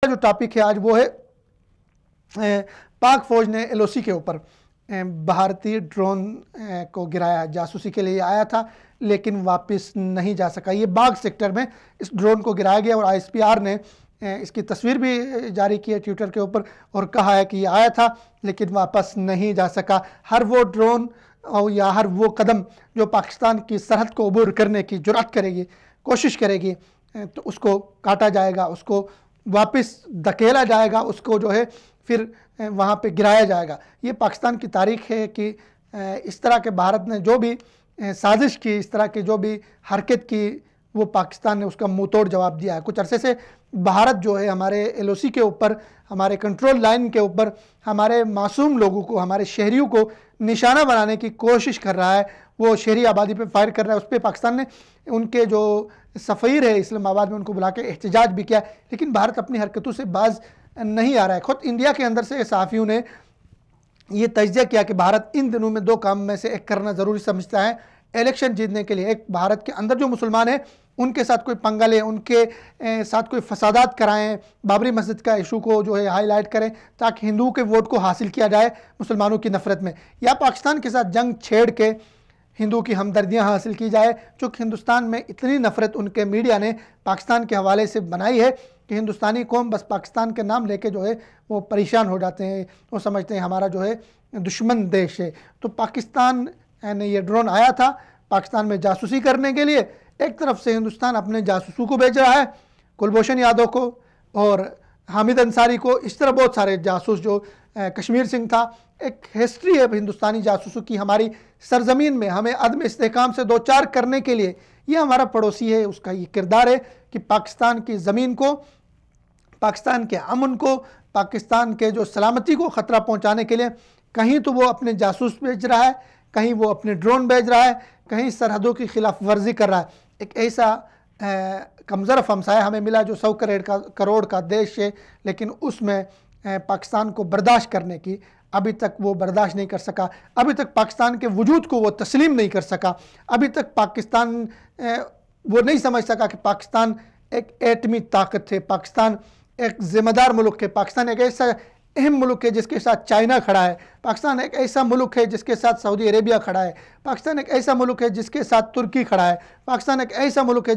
जो टॉपिक है आज वो है पाक फौज ने एलओसी के ऊपर भारतीय ड्रोन को गिराया। जासूसी के लिए आया था लेकिन वापस नहीं जा सका। ये बाग सेक्टर में इस ड्रोन को गिराया गया और आईएसपीआर ने इसकी तस्वीर भी जारी की है ट्विटर के ऊपर और कहा है कि ये आया था लेकिन वापस नहीं जा सका। हर वो ड्रोन और या हर वो कदम जो पाकिस्तान की सरहद को अबूर करने की जुर्रत करेगी, कोशिश करेगी, तो उसको काटा जाएगा, उसको वापस धकेला जाएगा, उसको जो है फिर वहाँ पे गिराया जाएगा। ये पाकिस्तान की तारीख है कि इस तरह के भारत ने जो भी साजिश की, इस तरह की जो भी हरकत की, वो पाकिस्तान ने उसका मुंह तोड़ जवाब दिया है। कुछ अरसे से भारत जो है हमारे एलओसी के ऊपर, हमारे कंट्रोल लाइन के ऊपर हमारे मासूम लोगों को, हमारे शहरियों को निशाना बनाने की कोशिश कर रहा है। वो शहरी आबादी पे फायर कर रहा है। उस पर पाकिस्तान ने उनके जो सफ़ीर है इस्लामाबाद में उनको बुला के एहतजाज भी किया, लेकिन भारत अपनी हरकतों से बाज नहीं आ रहा है। खुद इंडिया के अंदर से सहाफ़ियों ने ये तज्जिया किया कि भारत इन दिनों में दो काम में से एक करना ज़रूरी समझता है इलेक्शन जीतने के लिए। एक, भारत के अंदर जो मुसलमान हैं उनके साथ कोई पंगा लें, उनके साथ कोई फसादात कराएं, बाबरी मस्जिद का इशू को जो है हाईलाइट करें ताकि हिंदुओं के वोट को हासिल किया जाए मुसलमानों की नफ़रत में, या पाकिस्तान के साथ जंग छेड़ के हिंदुओं की हमदर्दियाँ हासिल की जाए। चूँकि हिंदुस्तान में इतनी नफ़रत उनके मीडिया ने पाकिस्तान के हवाले से बनाई है कि हिंदुस्तानी कौम बस पाकिस्तान के नाम लेके जो है वो परेशान हो जाते हैं, वो समझते हैं हमारा जो है दुश्मन देश है। तो पाकिस्तान ने ये ड्रोन आया था पाकिस्तान में जासूसी करने के लिए। एक तरफ से हिंदुस्तान अपने जासूसों को भेज रहा है, कुलभूषण यादव को और हामिद अंसारी को, इस तरह बहुत सारे जासूस, जो कश्मीर सिंह था। एक हिस्ट्री है हिंदुस्तानी जासूसों की हमारी सरजमीन में, हमें अदम इस्तेहकाम से दो चार करने के लिए। ये हमारा पड़ोसी है, उसका ये किरदार है कि पाकिस्तान की ज़मीन को, पाकिस्तान के अमन को, पाकिस्तान के जो सलामती को ख़तरा पहुँचाने के लिए कहीं तो वो अपने जासूस भेज रहा है, कहीं वो अपने ड्रोन भेज रहा है, कहीं सरहदों की खिलाफ वर्जी कर रहा है। एक ऐसा कमज़रफ़ हमसाया हमें मिला जो 100 करोड़ का देश है, लेकिन उसमें पाकिस्तान को बर्दाश्त करने की अभी तक वो बर्दाश्त नहीं कर सका। अभी तक पाकिस्तान के वजूद को वो तस्लीम नहीं कर सका। अभी तक पाकिस्तान वो नहीं समझ सका कि पाकिस्तान एक एटमी ताकत है, पाकिस्तान एक ज़िम्मेदार मुल्क है, पाकिस्तान एक ऐसा अहम मुल्क है जिसके साथ चाइना खड़ा है, पाकिस्तान एक ऐसा मुल्क है जिसके साथ सऊदी अरेबिया खड़ा है, पाकिस्तान एक ऐसा मुल्क है जिसके साथ तुर्की खड़ा है, पाकिस्तान एक ऐसा मुल्क है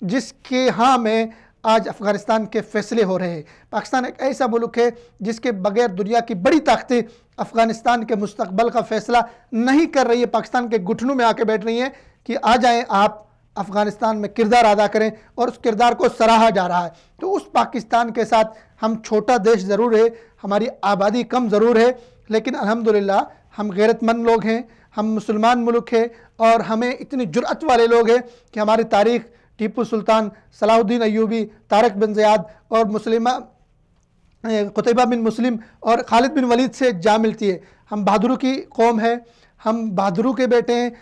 जिसके हाँ में आज अफ़गानिस्तान के फ़ैसले हो रहे हैं। पाकिस्तान एक ऐसा मुल्क है जिसके बगैर दुनिया की बड़ी ताकतें अफ़गानिस्तान के मुस्तक़बल का फ़ैसला नहीं कर रही है, पाकिस्तान के घुटनों में आके बैठ रही हैं कि आ जाएं आप अफ़गानिस्तान में किरदार अदा करें, और उस किरदार को सराहा जा रहा है। तो उस पाकिस्तान के साथ हम छोटा देश ज़रूर है, हमारी आबादी कम ज़रूर है, लेकिन अल्हम्दुलिल्लाह हम गैरतमंद लोग हैं, हम मुसलमान मुल्क है और हमें इतनी जुर्अत वाले लोग हैं कि हमारी तारीख़ Tipu Sultan, Salahuddin Ayyubi, Tariq bin Ziyad और कुतैबा बिन मुस्लिम और खालिद बिन वलीद से जा मिलती है। हम बहादुरों की कौम है, हम बहादुरों के बेटे हैं।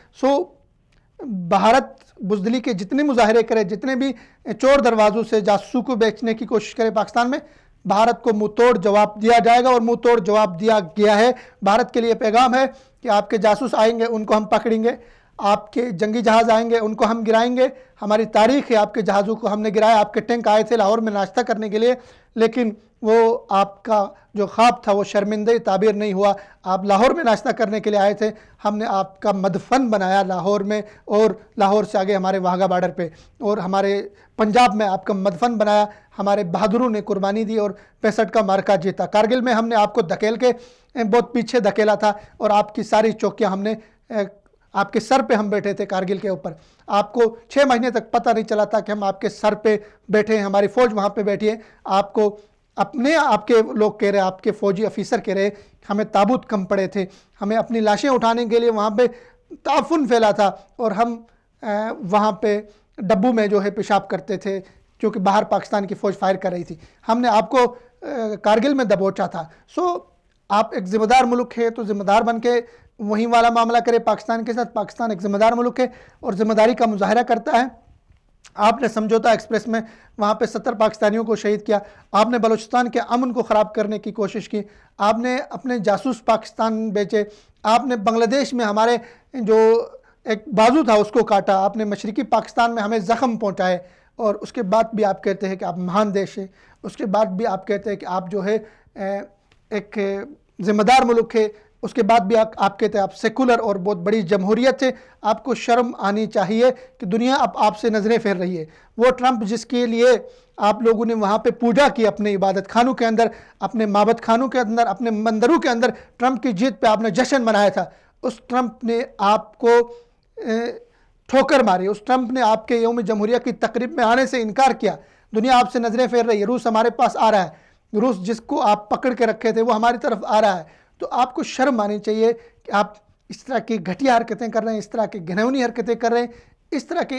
भारत बुज़दिली के जितने मुजाहरे करे, जितने भी चोर दरवाज़ों से जासूसों को बेचने की कोशिश करे पाकिस्तान में, भारत को मुँह तोड़ जवाब दिया जाएगा और मुँह तोड़ जवाब दिया गया है। भारत के लिए पैगाम है कि आपके जासूस आएंगे उनको हम पकड़ेंगे, आपके जंगी जहाज़ आएंगे उनको हम गिराएंगे। हमारी तारीख़ है, आपके जहाज़ों को हमने गिराया। आपके टैंक आए थे लाहौर में नाश्ता करने के लिए, लेकिन वो आपका जो ख्वाब था वो शर्मिंदे ताबीर नहीं हुआ। आप लाहौर में नाश्ता करने के लिए आए थे, हमने आपका मदफन बनाया लाहौर में, और लाहौर से आगे हमारे वाघा बॉर्डर पे, और हमारे पंजाब में आपका मदफन बनाया। हमारे बहादुरों ने कुर्बानी दी और 65 का मार्का जीता। कारगिल में हमने आपको धकेल के बहुत पीछे धकेला था और आपकी सारी चौकियाँ हमने, आपके सर पे हम बैठे थे कारगिल के ऊपर। आपको 6 महीने तक पता नहीं चला था कि हम आपके सर पे बैठे हैं, हमारी फ़ौज वहाँ पे बैठी है। आपको आपके लोग कह रहे, आपके फ़ौजी अफीसर कह रहे हमें ताबूत कम पड़े थे, हमें अपनी लाशें उठाने के लिए वहाँ पे ताफुन फैला था, और हम वहाँ पे डब्बू में जो है पेशाब करते थे क्योंकि बाहर पाकिस्तान की फ़ौज फायर कर रही थी। हमने आपको कारगिल में दबोचा था। आप एक ज़िम्मेदार मुल्क है तो ज़िम्मेदार बन के वहीं वाला मामला करे पाकिस्तान के साथ। पाकिस्तान एक ज़िम्मेदार मुल्क है और ज़िम्मेदारी का मुजाहरा करता है। आपने समझौता एक्सप्रेस में वहाँ पे 70 पाकिस्तानियों को शहीद किया। आपने बलूचिस्तान के अमन को ख़राब करने की कोशिश की। आपने अपने जासूस पाकिस्तान बेचे। आपने बांग्लादेश में हमारे जो एक बाजू था उसको काटा। आपने मशरक़ी पाकिस्तान में हमें ज़ख्म पहुँचाए। और उसके बाद भी आप कहते हैं कि आप महान देश है, उसके बाद भी आप कहते हैं कि आप जो है एक जिम्मेदार मुल्क है, उसके बाद भी आप कहते हैं आप सेकुलर और बहुत बड़ी जमहूरियत है। आपको शर्म आनी चाहिए कि दुनिया अब आपसे नज़रें फेर रही है। वो ट्रंप जिसके लिए आप लोगों ने वहाँ पे पूजा की, अपने इबादत खानों के अंदर, अपने माबद खानों के अंदर, अपने मंदिरों के अंदर ट्रंप की जीत पे आपने जश्न मनाया था, उस ट्रंप ने आपको ठोकर मारी। उस ट्रंप ने आपके यौम जमहूरिया की तकरीब में आने से इनकार किया। दुनिया आपसे नज़रें फेर रही है। रूस हमारे पास आ रहा है, रूस जिसको आप पकड़ के रखे थे वो हमारी तरफ आ रहा है। तो आपको शर्म आनी चाहिए कि आप इस तरह की घटिया हरकतें कर रहे हैं, इस तरह की घिनौनी हरकतें कर रहे हैं, इस तरह के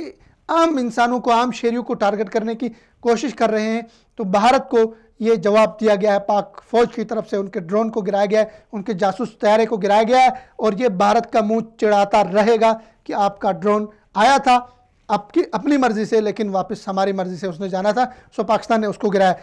आम इंसानों को, आम शहरियों को टारगेट करने की कोशिश कर रहे हैं। तो भारत को ये जवाब दिया गया है, पाक फौज की तरफ से उनके ड्रोन को गिराया गया है, उनके जासूस तैयारे को गिराया गया है, और ये भारत का मुंह चिढ़ाता रहेगा कि आपका ड्रोन आया था आपकी अपनी मर्जी से, लेकिन वापस हमारी मर्जी से उसने जाना था, सो पाकिस्तान ने उसको गिराया।